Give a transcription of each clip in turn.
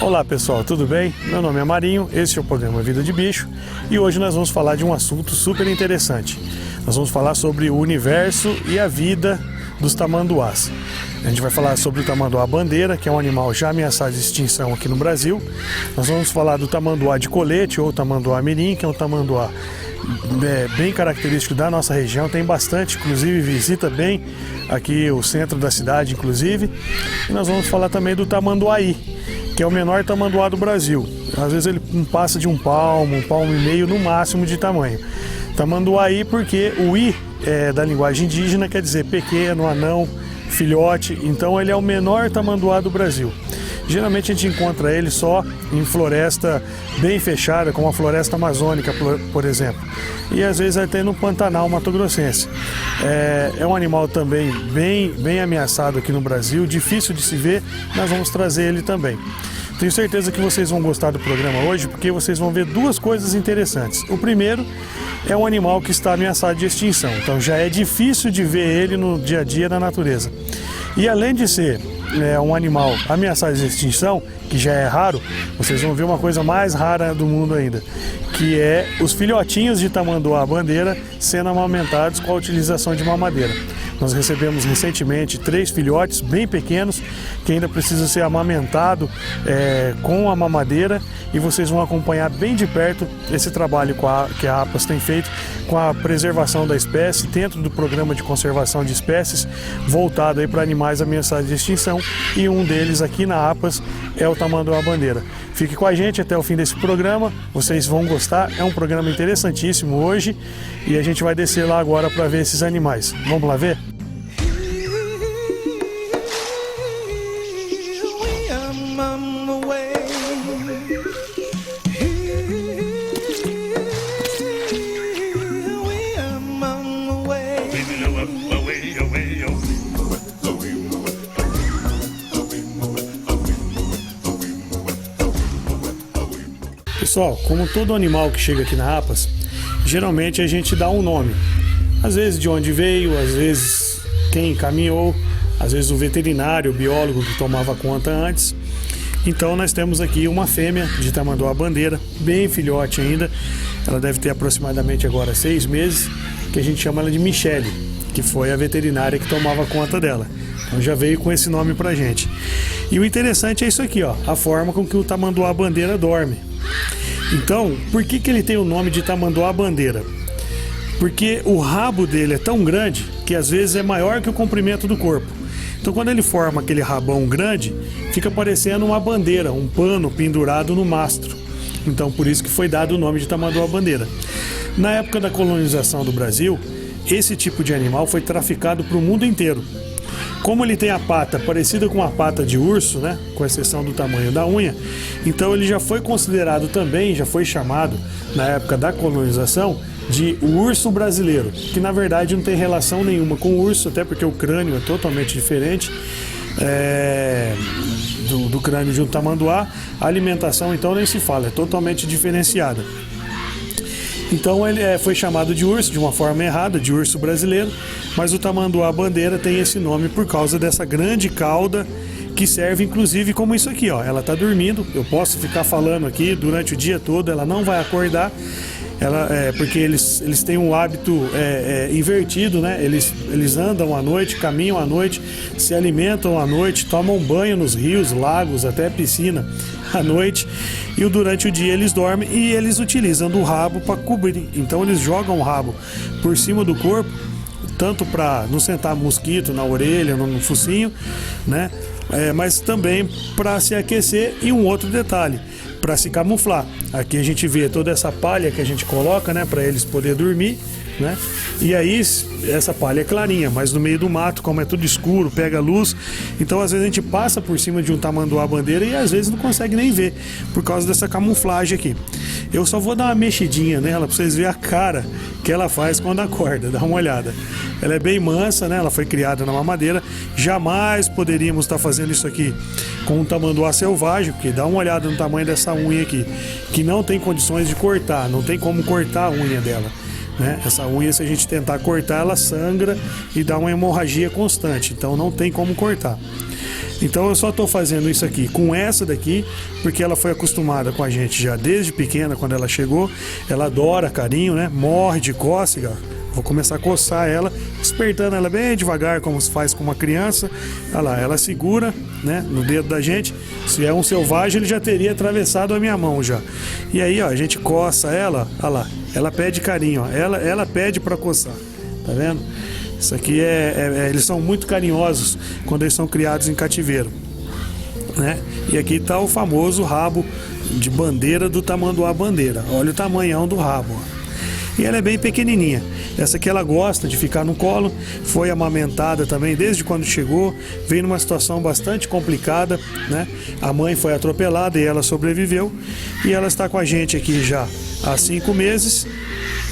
Olá pessoal, tudo bem? Meu nome é Marinho, esse é o programa Vida de Bicho e hoje nós vamos falar de um assunto super interessante. Nós vamos falar sobre o universo e a vida dos tamanduás. A gente vai falar sobre o tamanduá-bandeira, que é um animal já ameaçado de extinção aqui no Brasil. Nós vamos falar do tamanduá de colete ou tamanduá-mirim, que é um tamanduá bem característico da nossa região, tem bastante, inclusive visita bem aqui o centro da cidade, inclusive. E nós vamos falar também do tamanduá-i, que é o menor tamanduá do Brasil. Às vezes ele não passa de um palmo e meio no máximo de tamanho. Tamanduá-i porque o i da linguagem indígena quer dizer pequeno, anão, filhote, então ele é o menor tamanduá do Brasil. Geralmente a gente encontra ele só em floresta bem fechada, como a floresta amazônica, por exemplo. E às vezes até no Pantanal mato-grossense. É um animal também bem ameaçado aqui no Brasil, difícil de se ver, nós vamos trazer ele também. Tenho certeza que vocês vão gostar do programa hoje, porque vocês vão ver duas coisas interessantes. O primeiro é um animal que está ameaçado de extinção, então já é difícil de ver ele no dia a dia na natureza. E além de ser um animal ameaçado de extinção, que já é raro, vocês vão ver uma coisa mais rara do mundo ainda, que é os filhotinhos de tamanduá-bandeira sendo amamentados com a utilização de mamadeira. Nós recebemos recentemente 3 filhotes bem pequenos que ainda precisam ser amamentados com a mamadeira, e vocês vão acompanhar bem de perto esse trabalho que a APAS tem feito com a preservação da espécie dentro do programa de conservação de espécies voltado aí para animais ameaçados de extinção, e um deles aqui na APAS é o tamanduá-bandeira. Fique com a gente até o fim desse programa, vocês vão gostar, é um programa interessantíssimo hoje e a gente vai descer lá agora para ver esses animais. Vamos lá ver? Pessoal, como todo animal que chega aqui na APAS, geralmente a gente dá um nome. Às vezes de onde veio, às vezes quem encaminhou, às vezes o veterinário, o biólogo que tomava conta antes. Então nós temos aqui uma fêmea de tamanduá-bandeira, bem filhote ainda. Ela deve ter aproximadamente agora 6 meses, que a gente chama ela de Michele, que foi a veterinária que tomava conta dela. Então já veio com esse nome pra gente. E o interessante é isso aqui, ó, a forma com que o tamanduá-bandeira dorme. Então, por que ele tem o nome de tamanduá-bandeira? Porque o rabo dele é tão grande que às vezes é maior que o comprimento do corpo. Então quando ele forma aquele rabão grande, fica parecendo uma bandeira, um pano pendurado no mastro. Então por isso que foi dado o nome de tamanduá-bandeira. Na época da colonização do Brasil, esse tipo de animal foi traficado para o mundo inteiro. Como ele tem a pata parecida com a pata de urso, né, com exceção do tamanho da unha, então ele já foi considerado também, já foi chamado na época da colonização de o urso brasileiro, que na verdade não tem relação nenhuma com o urso, até porque o crânio é totalmente diferente do crânio de um tamanduá. A alimentação então nem se fala, é totalmente diferenciada. Então ele foi chamado de urso de uma forma errada, de urso brasileiro, mas o tamanduá-bandeira tem esse nome por causa dessa grande cauda que serve inclusive como isso aqui, ó. Ela está dormindo, eu posso ficar falando aqui durante o dia todo, ela não vai acordar, porque eles têm um hábito invertido, né? Eles andam à noite, caminham à noite, se alimentam à noite, tomam banho nos rios, lagos, até piscina à noite, e durante o dia eles dormem e eles utilizam do rabo para cobrir. Então eles jogam o rabo por cima do corpo, tanto para não sentar mosquito na orelha, no focinho, né? Mas também para se aquecer. E um outro detalhe, para se camuflar. Aqui a gente vê toda essa palha que a gente coloca, né, para eles poderem dormir, né? E aí essa palha é clarinha, mas no meio do mato, como é tudo escuro, pega luz, então às vezes a gente passa por cima de um tamanduá-bandeira e às vezes não consegue nem ver, por causa dessa camuflagem aqui. Eu só vou dar uma mexidinha nela para vocês verem a cara que ela faz quando acorda, dá uma olhada. Ela é bem mansa, né? Ela foi criada na mamadeira. Jamais poderíamos estar fazendo isso aqui com um tamanduá selvagem, porque dá uma olhada no tamanho dessa unha aqui, que não tem condições de cortar, não tem como cortar a unha dela, né? Essa unha, se a gente tentar cortar, ela sangra e dá uma hemorragia constante, então não tem como cortar. Então eu só estou fazendo isso aqui com essa daqui, porque ela foi acostumada com a gente já desde pequena, quando ela chegou. Ela adora carinho, né? Morre de cócega. Vou começar a coçar ela, despertando ela bem devagar, como se faz com uma criança. Olha lá, ela segura, né, no dedo da gente. Se é um selvagem, ele já teria atravessado a minha mão já. E aí, ó, a gente coça ela, olha lá, ela pede carinho, ó. Ela pede para coçar, tá vendo? Isso aqui eles são muito carinhosos quando eles são criados em cativeiro, né? E aqui está o famoso rabo de bandeira do tamanduá bandeira. Olha o tamanhão do rabo, ó. E ela é bem pequenininha. Essa aqui ela gosta de ficar no colo, foi amamentada também desde quando chegou, veio numa situação bastante complicada, né? A mãe foi atropelada e ela sobreviveu, e ela está com a gente aqui já há 5 meses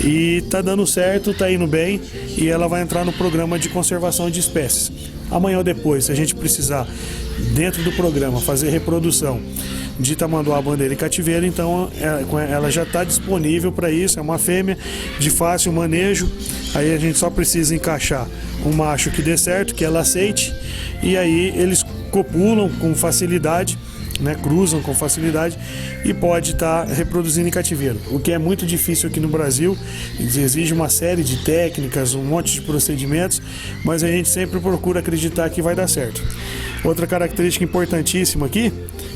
e tá dando certo, tá indo bem, e ela vai entrar no programa de conservação de espécies. Amanhã ou depois, se a gente precisar, dentro do programa, fazer reprodução de tamanduá bandeira e cativeiro, então ela já está disponível para isso. É uma fêmea de fácil manejo, aí a gente só precisa encaixar um macho que dê certo, que ela aceite, e aí eles copulam com facilidade, né, cruzam com facilidade, e pode estar reproduzindo em cativeiro, o que é muito difícil aqui no Brasil. Exige uma série de técnicas, um monte de procedimentos, mas a gente sempre procura acreditar que vai dar certo. Outra característica importantíssima aqui,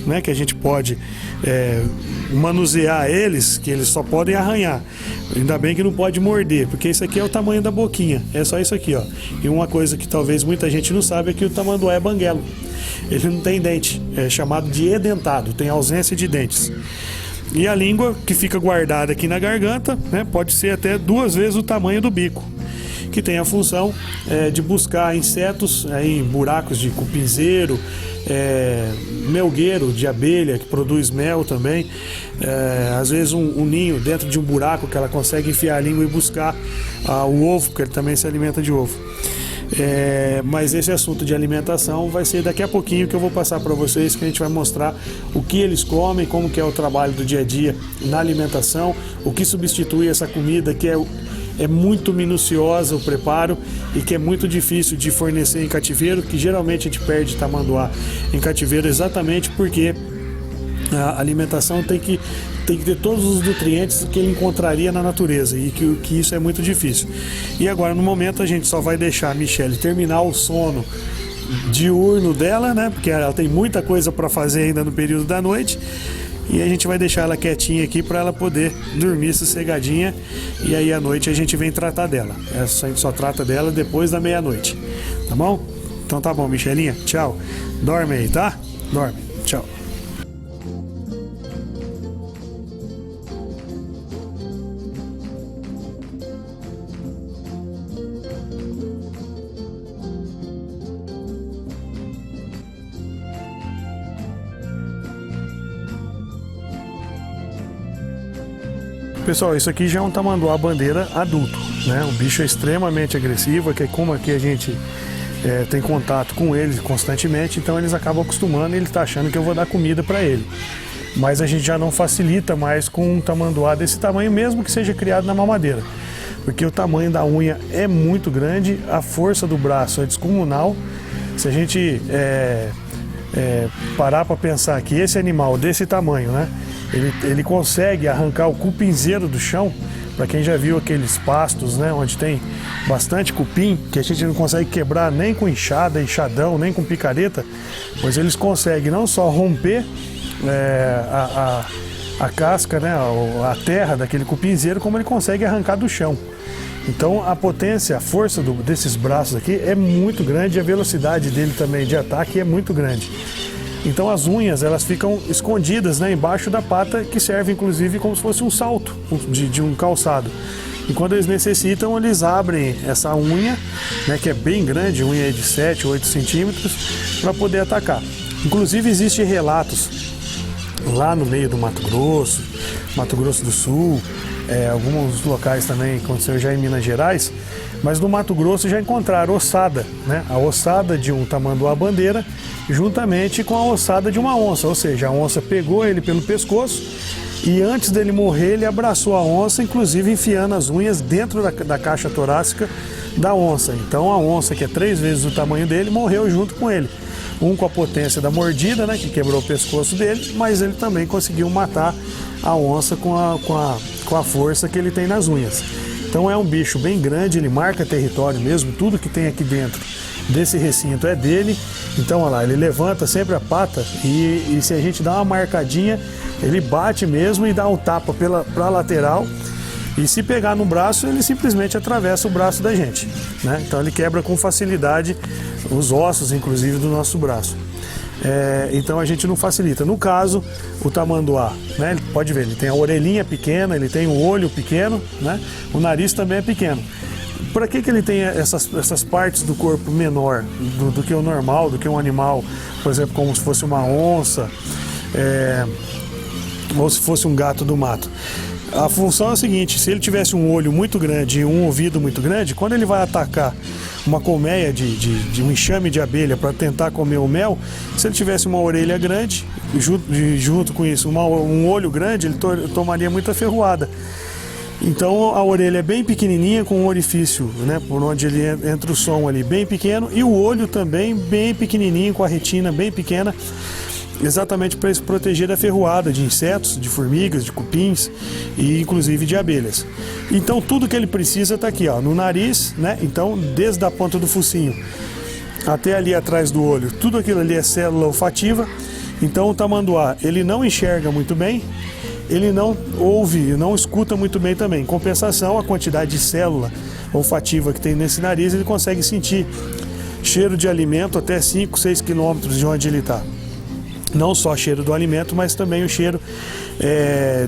né, que a gente pode manusear eles, que eles só podem arranhar. Ainda bem que não pode morder, porque isso aqui é o tamanho da boquinha, é só isso aqui, ó. E uma coisa que talvez muita gente não sabe é que o tamanduá é banguelo. Ele não tem dente, é chamado de edentado, tem ausência de dentes. E a língua, que fica guardada aqui na garganta, né, pode ser até 2 vezes o tamanho do bico, que tem a função de buscar insetos em buracos de cupinzeiro, melgueiro de abelha, que produz mel também, às vezes um ninho dentro de um buraco que ela consegue enfiar a língua e buscar o ovo, porque ele também se alimenta de ovo. Mas esse assunto de alimentação vai ser daqui a pouquinho que eu vou passar para vocês, que a gente vai mostrar o que eles comem, como que é o trabalho do dia a dia na alimentação, o que substitui essa comida que é muito minuciosa o preparo e que é muito difícil de fornecer em cativeiro, que geralmente a gente perde tamanduá em cativeiro exatamente porque a alimentação tem que ter todos os nutrientes que ele encontraria na natureza, e que isso é muito difícil. E agora, no momento, a gente só vai deixar a Michelle terminar o sono diurno dela, né? Porque ela tem muita coisa para fazer ainda no período da noite. E a gente vai deixar ela quietinha aqui para ela poder dormir sossegadinha. E aí à noite a gente vem tratar dela. A gente só trata dela depois da meia-noite. Tá bom? Então tá bom, Michelinha. Tchau. Dorme aí, tá? Dorme. Tchau. Pessoal, isso aqui já é um tamanduá bandeira adulto, né? O bicho é extremamente agressivo, que como aqui a gente tem contato com eles constantemente, então eles acabam acostumando e ele está achando que eu vou dar comida para ele. Mas a gente já não facilita mais com um tamanduá desse tamanho, mesmo que seja criado na mamadeira, porque o tamanho da unha é muito grande, a força do braço é descomunal. Se a gente parar para pensar que esse animal desse tamanho, né? Ele consegue arrancar o cupinzeiro do chão. Para quem já viu aqueles pastos, né, onde tem bastante cupim, que a gente não consegue quebrar nem com enxadão, nem com picareta, pois eles conseguem não só romper a casca, né, a terra daquele cupinzeiro, como ele consegue arrancar do chão. Então a potência, a força desses braços aqui é muito grande, e a velocidade dele também de ataque é muito grande. Então as unhas, elas ficam escondidas, né, embaixo da pata, que serve inclusive como se fosse um salto de um calçado. E quando eles necessitam, eles abrem essa unha, né, que é bem grande, unha de 7, 8 centímetros, para poder atacar. Inclusive existem relatos lá no meio do Mato Grosso do Sul, alguns locais também, aconteceu já em Minas Gerais, mas no Mato Grosso já encontraram ossada, né, a ossada de um tamanduá bandeira, juntamente com a ossada de uma onça, ou seja, a onça pegou ele pelo pescoço e antes dele morrer ele abraçou a onça, inclusive enfiando as unhas dentro da caixa torácica da onça. Então a onça, que é 3 vezes o tamanho dele, morreu junto com ele. Um com a potência da mordida, né, que quebrou o pescoço dele, mas ele também conseguiu matar a onça com a força que ele tem nas unhas. Então é um bicho bem grande, ele marca território mesmo, tudo que tem aqui dentro desse recinto é dele. Então olha lá, ele levanta sempre a pata e se a gente dá uma marcadinha, ele bate mesmo e dá um tapa para a lateral. E se pegar no braço, ele simplesmente atravessa o braço da gente, né? Então ele quebra com facilidade os ossos, inclusive, do nosso braço. Então a gente não facilita. No caso, o tamanduá, né? Ele pode ver, ele tem a orelhinha pequena, ele tem o olho pequeno, né? O nariz também é pequeno. Para que ele tem essas partes do corpo menor do que o normal, do que um animal, por exemplo, como se fosse uma onça, ou se fosse um gato do mato? A função é a seguinte: se ele tivesse um olho muito grande e um ouvido muito grande, quando ele vai atacar uma colmeia de um enxame de abelha para tentar comer o mel, se ele tivesse uma orelha grande, junto com isso um olho grande, ele tomaria muita ferroada. Então a orelha é bem pequenininha, com um orifício, né, por onde ele entra o som ali bem pequeno, e o olho também bem pequenininho, com a retina bem pequena, exatamente para se proteger da ferroada de insetos, de formigas, de cupins e inclusive de abelhas. Então tudo que ele precisa está aqui, ó, no nariz, né? Então desde a ponta do focinho até ali atrás do olho, tudo aquilo ali é célula olfativa. Então o tamanduá, ele não enxerga muito bem, ele não ouve, não escuta muito bem também. Em compensação, a quantidade de célula olfativa que tem nesse nariz, ele consegue sentir cheiro de alimento até 5, 6 quilômetros de onde ele está. Não só o cheiro do alimento, mas também o cheiro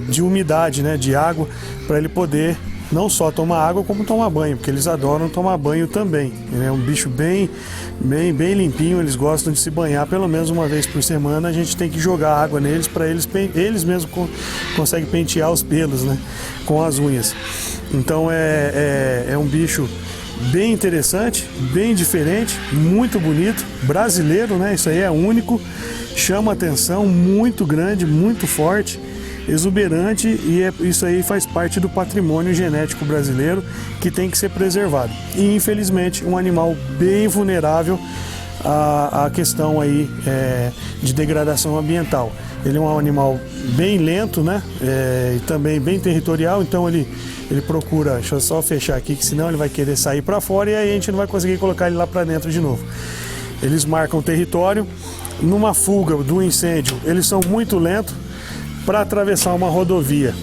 de umidade, né, de água, para ele poder não só tomar água, como tomar banho, porque eles adoram tomar banho também. Ele é um bicho bem limpinho, eles gostam de se banhar pelo menos uma vez por semana. A gente tem que jogar água neles para eles mesmos conseguem pentear os pelos, né, com as unhas. Então é um bicho bem interessante, bem diferente, muito bonito, brasileiro, né? Isso aí é único, chama atenção, muito grande, muito forte, exuberante, e isso aí faz parte do patrimônio genético brasileiro que tem que ser preservado. E infelizmente um animal bem vulnerável à questão aí de degradação ambiental. Ele é um animal bem lento, né? E também bem territorial, então ele procura, deixa eu só fechar aqui, que senão ele vai querer sair para fora e aí a gente não vai conseguir colocar ele lá para dentro de novo. Eles marcam o território. Numa fuga do incêndio, eles são muito lentos para atravessar uma rodovia.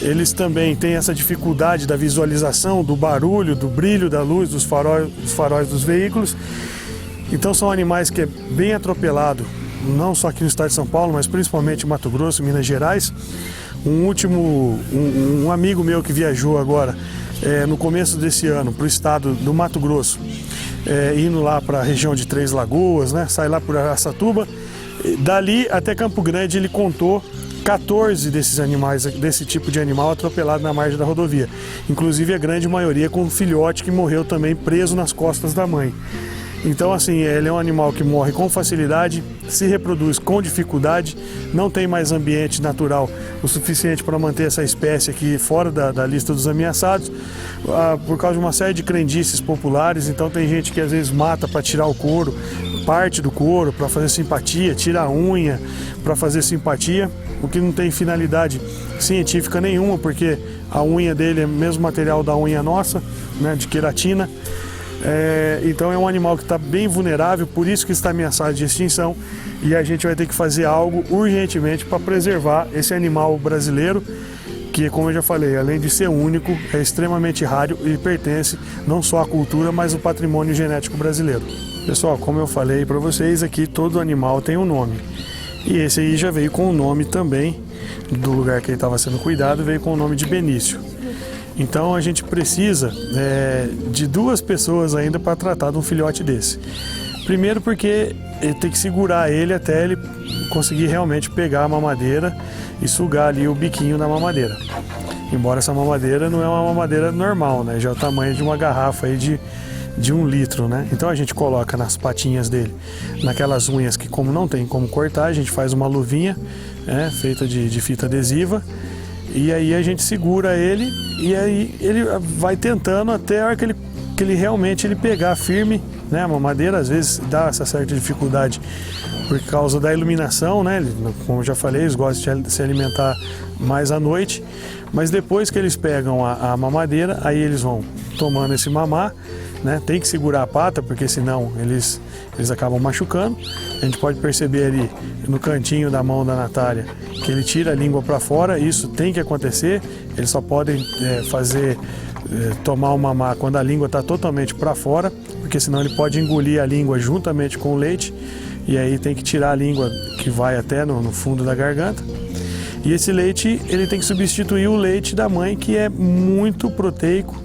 Eles também têm essa dificuldade da visualização, do barulho, do brilho da luz dos faróis dos veículos. Então são animais que é bem atropelado, não só aqui no estado de São Paulo, mas principalmente em Mato Grosso, Minas Gerais. Um amigo meu que viajou agora, no começo desse ano, para o estado do Mato Grosso, indo lá para a região de Três Lagoas, né? Sai lá por Araçatuba, dali até Campo Grande ele contou 14 desses animais, desse tipo de animal atropelado na margem da rodovia. Inclusive a grande maioria com um filhote que morreu também preso nas costas da mãe. Então assim, ele é um animal que morre com facilidade, se reproduz com dificuldade, não tem mais ambiente natural o suficiente para manter essa espécie aqui fora da lista dos ameaçados, por causa de uma série de crendices populares. Então tem gente que às vezes mata para tirar o couro, parte do couro, para fazer simpatia, tira a unha para fazer simpatia, o que não tem finalidade científica nenhuma, porque a unha dele é o mesmo material da unha nossa, né, de queratina. Então é um animal que está bem vulnerável, por isso que está ameaçado de extinção, e a gente vai ter que fazer algo urgentemente para preservar esse animal brasileiro, que, como eu já falei, além de ser único, é extremamente raro e pertence não só à cultura, mas ao patrimônio genético brasileiro. Pessoal, como eu falei para vocês, aqui todo animal tem um nome, e esse aí já veio com o nome também do lugar que ele estava sendo cuidado, veio com o nome de Benício. Então a gente precisa de 2 pessoas ainda para tratar de um filhote desse. Primeiro porque ele tem que segurar ele até ele conseguir realmente pegar a mamadeira e sugar ali o biquinho da mamadeira. Embora essa mamadeira não é uma mamadeira normal, né? Já é o tamanho de uma garrafa aí de de 1 litro, né? Então a gente coloca nas patinhas dele, naquelas unhas que, como não tem como cortar, a gente faz uma luvinha, feita de fita adesiva, e aí a gente segura ele, e aí ele vai tentando até a hora que ele realmente pegar firme, né? A mamadeira às vezes dá essa certa dificuldade por causa da iluminação, né? Como eu já falei, eles gostam de se alimentar mais à noite, mas depois que eles pegam a mamadeira, aí eles vão tomando esse mamar, né? Tem que segurar a pata, porque senão eles acabam machucando. A gente pode perceber ali no cantinho da mão da Natália que ele tira a língua para fora. Isso tem que acontecer. Eles só podem tomar o mamar quando a língua está totalmente para fora, porque senão ele pode engolir a língua juntamente com o leite, e aí tem que tirar a língua que vai até no fundo da garganta. E esse leite, ele tem que substituir o leite da mãe, que é muito proteico,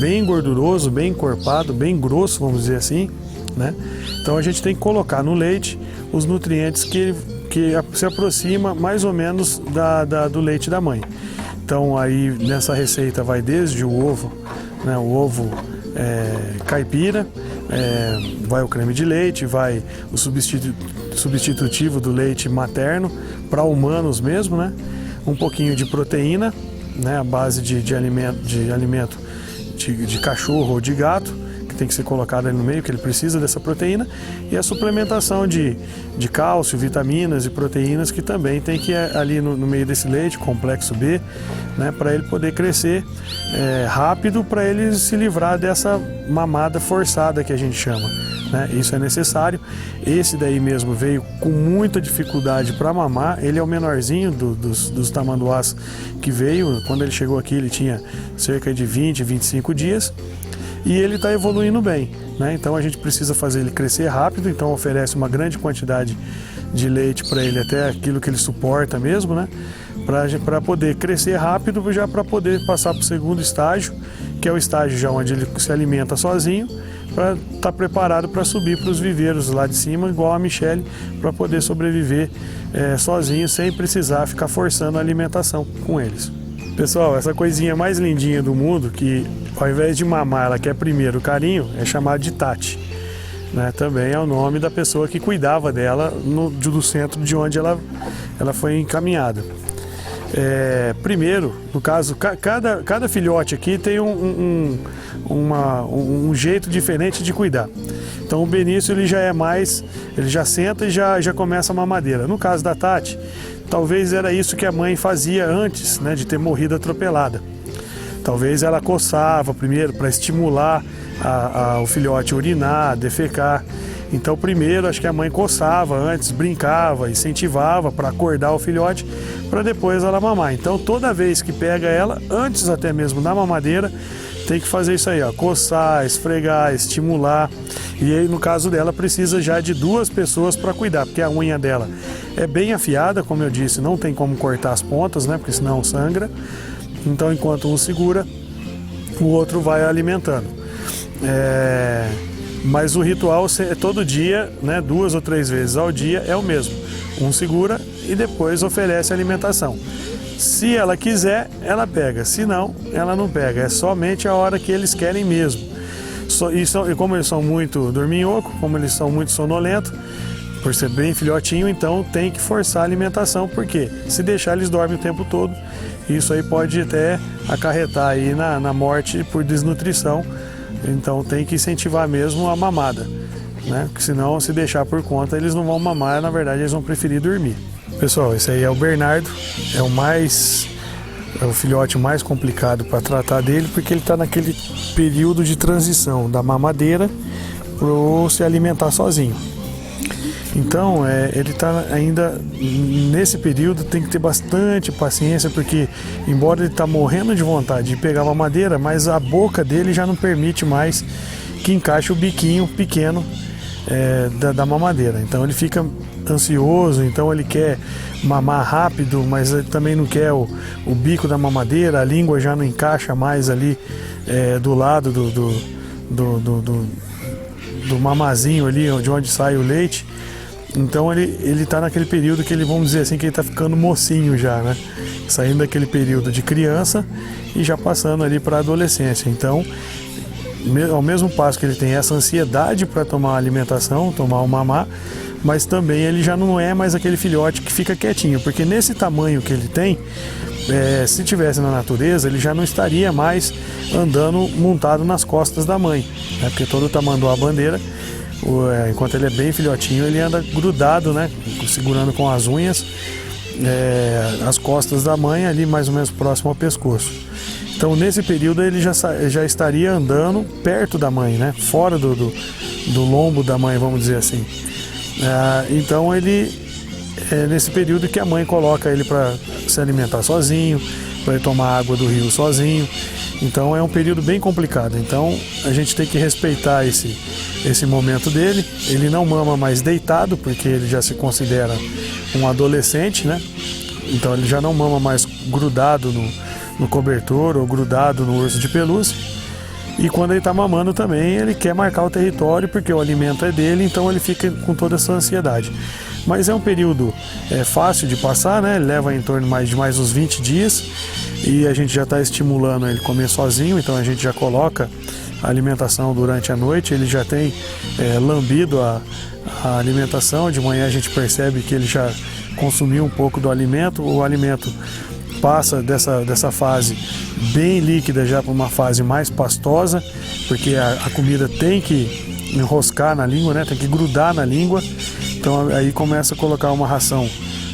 bem gorduroso, bem encorpado, bem grosso, vamos dizer assim, né? Então a gente tem que colocar no leite os nutrientes que se aproxima mais ou menos do leite da mãe. Então aí nessa receita vai desde o ovo, né? O ovo caipira, vai o creme de leite, vai o substitutivo do leite materno para humanos mesmo, né? Um pouquinho de proteína, né? A base de alimento de cachorro ou de gato, que tem que ser colocado ali no meio, que ele precisa dessa proteína, e a suplementação de cálcio, vitaminas e proteínas, que também tem que ir ali no meio desse leite, complexo B, né, para ele poder crescer rápido, para ele se livrar dessa mamada forçada que a gente chama, né? Isso é necessário. Esse daí mesmo veio com muita dificuldade para mamar. Ele é o menorzinho dos tamanduás que veio. Quando ele chegou aqui, ele tinha cerca de 20, 25 dias. E ele está evoluindo bem, né? Então a gente precisa fazer ele crescer rápido, então oferece uma grande quantidade de leite para ele, até aquilo que ele suporta mesmo, né? Para poder crescer rápido, já para poder passar para o segundo estágio, que é o estágio já onde ele se alimenta sozinho, para estar preparado para subir para os viveiros lá de cima, igual a Michele, para poder sobreviver sozinho, sem precisar ficar forçando a alimentação com eles. Pessoal, essa coisinha mais lindinha do mundo, que ao invés de mamar, ela quer primeiro o carinho, é chamada de Tati, né? Também é o nome da pessoa que cuidava dela do centro de onde ela foi encaminhada. Primeiro, no caso, cada filhote aqui tem um jeito diferente de cuidar. Então o Benício ele já senta e já começa a mamadeira. No caso da Tati, talvez era isso que a mãe fazia antes, né, de ter morrido atropelada. Talvez ela coçava primeiro para estimular o filhote a urinar, defecar. Então primeiro acho que a mãe coçava antes, brincava, incentivava para acordar o filhote, para depois ela mamar. Então toda vez que pega ela, antes até mesmo da mamadeira, tem que fazer isso aí, ó, coçar, esfregar, estimular. E aí no caso dela precisa já de 2 pessoas para cuidar, porque a unha dela é bem afiada, como eu disse, não tem como cortar as pontas, né, porque senão sangra. Então enquanto um segura, o outro vai alimentando. Mas o ritual é todo dia, né, 2 ou 3 vezes ao dia é o mesmo. Um segura e depois oferece alimentação. Se ela quiser, ela pega. Se não, ela não pega. É somente a hora que eles querem mesmo. E como eles são muito dorminhoco, como eles são muito sonolentos, por ser bem filhotinho, então tem que forçar a alimentação, porque se deixar eles dormem o tempo todo. Isso aí pode até acarretar aí na morte por desnutrição. Então tem que incentivar mesmo a mamada, né? Porque senão, se deixar por conta, eles não vão mamar, na verdade eles vão preferir dormir. Pessoal, esse aí é o Bernardo, é o filhote mais complicado para tratar dele, porque ele está naquele período de transição da mamadeira para se alimentar sozinho. Então, ele está ainda nesse período, tem que ter bastante paciência, porque embora ele está morrendo de vontade de pegar a mamadeira, mas a boca dele já não permite mais que encaixe o biquinho pequeno da mamadeira. Então ele fica ansioso, então ele quer mamar rápido, mas ele também não quer o bico da mamadeira, a língua já não encaixa mais ali do lado do mamazinho ali, de onde sai o leite. Então ele está naquele período que vamos dizer assim, que ele está ficando mocinho já, né? Saindo daquele período de criança e já passando ali para a adolescência. Então ao mesmo passo que ele tem essa ansiedade para tomar uma alimentação, tomar um mamar, mas também ele já não é mais aquele filhote que fica quietinho, porque nesse tamanho que ele tem, se tivesse na natureza, ele já não estaria mais andando montado nas costas da mãe, né? Porque todo tamanduá bandeira, enquanto ele é bem filhotinho, ele anda grudado, né? Segurando com as unhas as costas da mãe, ali mais ou menos próximo ao pescoço. Então nesse período ele já estaria andando perto da mãe, né? Fora do lombo da mãe, vamos dizer assim. Então ele é nesse período que a mãe coloca ele para se alimentar sozinho, para ele tomar água do rio sozinho. Então é um período bem complicado. Então a gente tem que respeitar esse momento dele. Ele não mama mais deitado, porque ele já se considera um adolescente, né? Então ele já não mama mais grudado no cobertor ou grudado no urso de pelúcia. E quando ele está mamando também, ele quer marcar o território, porque o alimento é dele, então ele fica com toda essa ansiedade. Mas é um período fácil de passar, né? Ele leva em torno de mais uns 20 dias e a gente já está estimulando ele a comer sozinho, então a gente já coloca a alimentação durante a noite, ele já tem lambido a alimentação. De manhã a gente percebe que ele já consumiu um pouco do alimento, o alimento passa dessa fase bem líquida já para uma fase mais pastosa, porque a comida tem que enroscar na língua, né? Tem que grudar na língua. Então aí começa a colocar uma ração,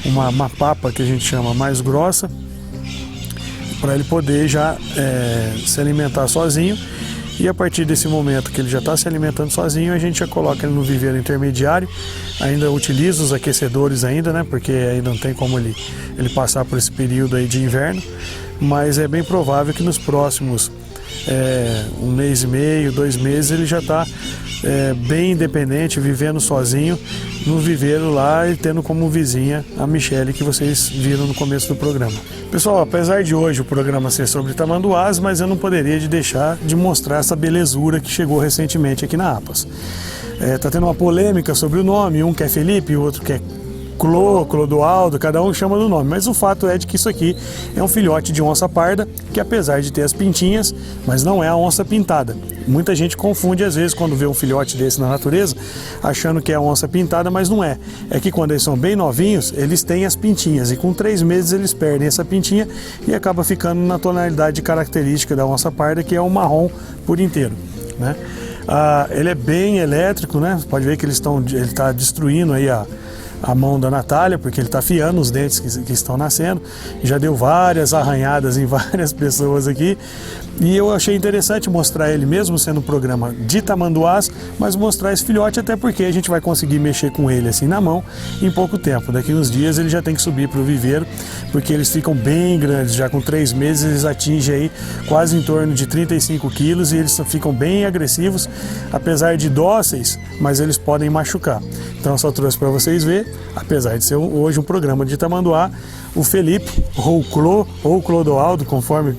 uma papa que a gente chama mais grossa, para ele poder já se alimentar sozinho. E a partir desse momento que ele já está se alimentando sozinho, a gente já coloca ele no viveiro intermediário. Ainda utiliza os aquecedores ainda, né? Porque ainda não tem como ele passar por esse período aí de inverno. Mas é bem provável que nos próximos 1 mês e meio, 2 meses, ele já está bem independente, vivendo sozinho no viveiro lá e tendo como vizinha a Michele, que vocês viram no começo do programa. Pessoal, apesar de hoje o programa ser sobre tamanduás, mas eu não poderia deixar de mostrar essa belezura que chegou recentemente aqui na APAS. Tá tendo uma polêmica sobre o nome, um quer Felipe, o outro quer Clodoaldo, cada um chama do nome, mas o fato é de que isso aqui é um filhote de onça parda, que apesar de ter as pintinhas, mas não é a onça pintada. Muita gente confunde às vezes quando vê um filhote desse na natureza, achando que é a onça pintada, mas não é. É que quando eles são bem novinhos, eles têm as pintinhas, e com 3 meses eles perdem essa pintinha e acaba ficando na tonalidade característica da onça parda, que é o marrom por inteiro, né? Ele é bem elétrico, né? Você pode ver que ele está destruindo aí a mão da Natália, porque ele está afiando os dentes que estão nascendo. Já deu várias arranhadas em várias pessoas aqui. E eu achei interessante mostrar ele, mesmo sendo um programa de tamanduás, mas mostrar esse filhote, até porque a gente vai conseguir mexer com ele assim na mão em pouco tempo. Daqui uns dias ele já tem que subir para o viveiro, porque eles ficam bem grandes. Já com 3 meses eles atingem aí quase em torno de 35 quilos e eles ficam bem agressivos, apesar de dóceis, mas eles podem machucar. Então eu só trouxe para vocês verem, apesar de ser hoje um programa de tamanduá, o Felipe, ou o Clodoaldo, conforme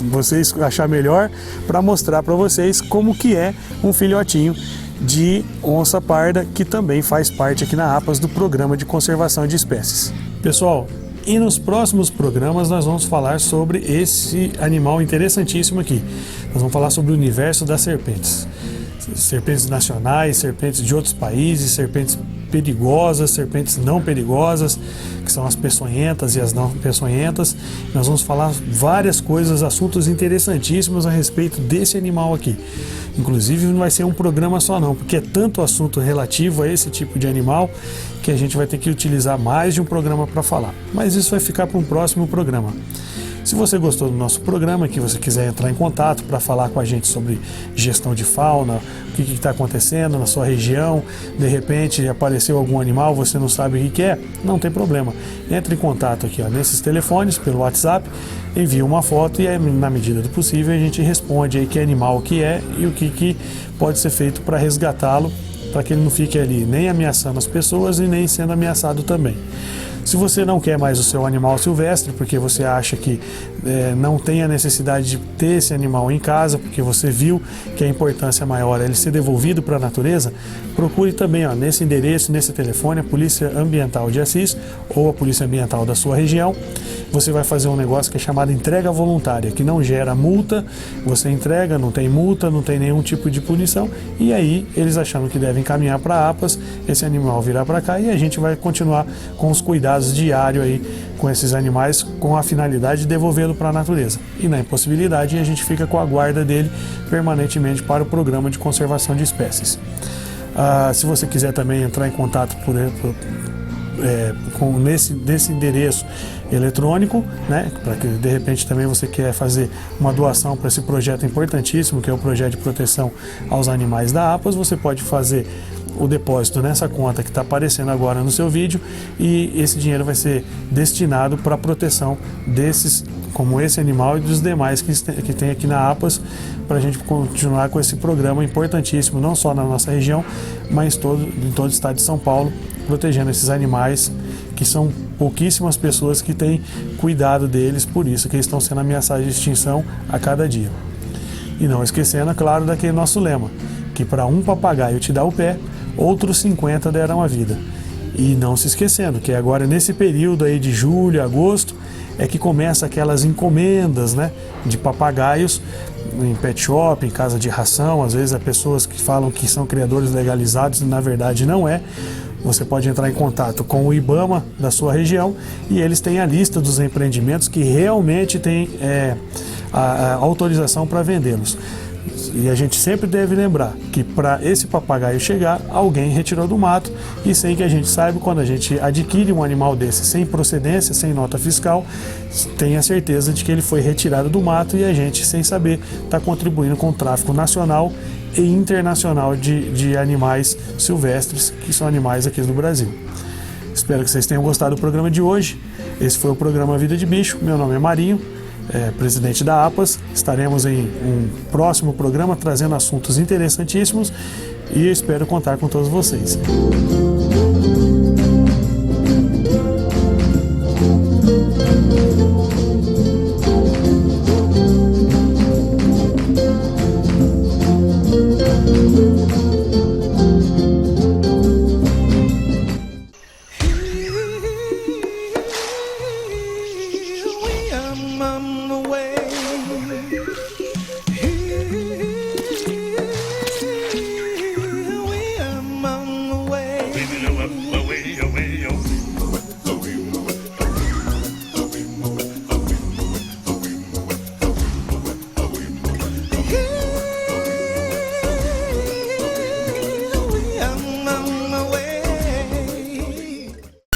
vocês acharem melhor, para mostrar para vocês como que é um filhotinho de onça parda, que também faz parte aqui na APAS do Programa de Conservação de Espécies. Pessoal, e nos próximos programas nós vamos falar sobre esse animal interessantíssimo aqui. Nós vamos falar sobre o universo das serpentes. Serpentes nacionais, serpentes de outros países, serpentes perigosas, serpentes não perigosas, que são as peçonhentas e as não peçonhentas. Nós vamos falar várias coisas, assuntos interessantíssimos a respeito desse animal aqui. Inclusive não vai ser um programa só não, porque é tanto assunto relativo a esse tipo de animal que a gente vai ter que utilizar mais de um programa para falar. Mas isso vai ficar para um próximo programa. Se você gostou do nosso programa, que você quiser entrar em contato para falar com a gente sobre gestão de fauna, o que está acontecendo na sua região, de repente apareceu algum animal, você não sabe o que é, não tem problema. Entre em contato aqui nesses telefones, pelo WhatsApp, envia uma foto e na medida do possível a gente responde aí que animal que é e o que pode ser feito para resgatá-lo, para que ele não fique ali nem ameaçando as pessoas e nem sendo ameaçado também. Se você não quer mais o seu animal silvestre, porque você acha que não tem a necessidade de ter esse animal em casa, porque você viu que a importância maior é ele ser devolvido para a natureza, procure também nesse endereço, nesse telefone, a Polícia Ambiental de Assis ou a Polícia Ambiental da sua região. Você vai fazer um negócio que é chamado entrega voluntária, que não gera multa, você entrega, não tem multa, não tem nenhum tipo de punição, e aí eles achando que devem caminhar para a APAS, esse animal virá para cá e a gente vai continuar com os cuidados diários aí com esses animais, com a finalidade de devolvê-lo para a natureza. E na impossibilidade, a gente fica com a guarda dele permanentemente para o programa de conservação de espécies. Se você quiser também entrar em contato nesse endereço eletrônico, né, para que de repente também você quer fazer uma doação para esse projeto importantíssimo, que é o projeto de proteção aos animais da APAS, você pode fazer o depósito nessa conta que está aparecendo agora no seu vídeo, e esse dinheiro vai ser destinado para a proteção desses, como esse animal, e dos demais que tem aqui na APAS, para a gente continuar com esse programa importantíssimo, não só na nossa região, mas em todo o estado de São Paulo, protegendo esses animais, que são pouquíssimas pessoas que têm cuidado deles, por isso que eles estão sendo ameaçados de extinção a cada dia. E não esquecendo, é claro, daquele nosso lema, que para um papagaio te dar o pé, outros 50 deram a vida. E não se esquecendo que agora nesse período aí de julho, agosto, é que começa aquelas encomendas, né, de papagaios em pet shop, em casa de ração. Às vezes há pessoas que falam que são criadores legalizados e na verdade não é. Você pode entrar em contato com o IBAMA da sua região e eles têm a lista dos empreendimentos que realmente têm a autorização para vendê-los. E a gente sempre deve lembrar que para esse papagaio chegar, alguém retirou do mato, e sem que a gente saiba, quando a gente adquire um animal desse sem procedência, sem nota fiscal, tenha certeza de que ele foi retirado do mato e a gente, sem saber, está contribuindo com o tráfico nacional e internacional de animais silvestres, que são animais aqui do Brasil. Espero que vocês tenham gostado do programa de hoje. Esse foi o programa Vida de Bicho. Meu nome é Marinho, presidente da APAS. Estaremos em um próximo programa trazendo assuntos interessantíssimos e eu espero contar com todos vocês.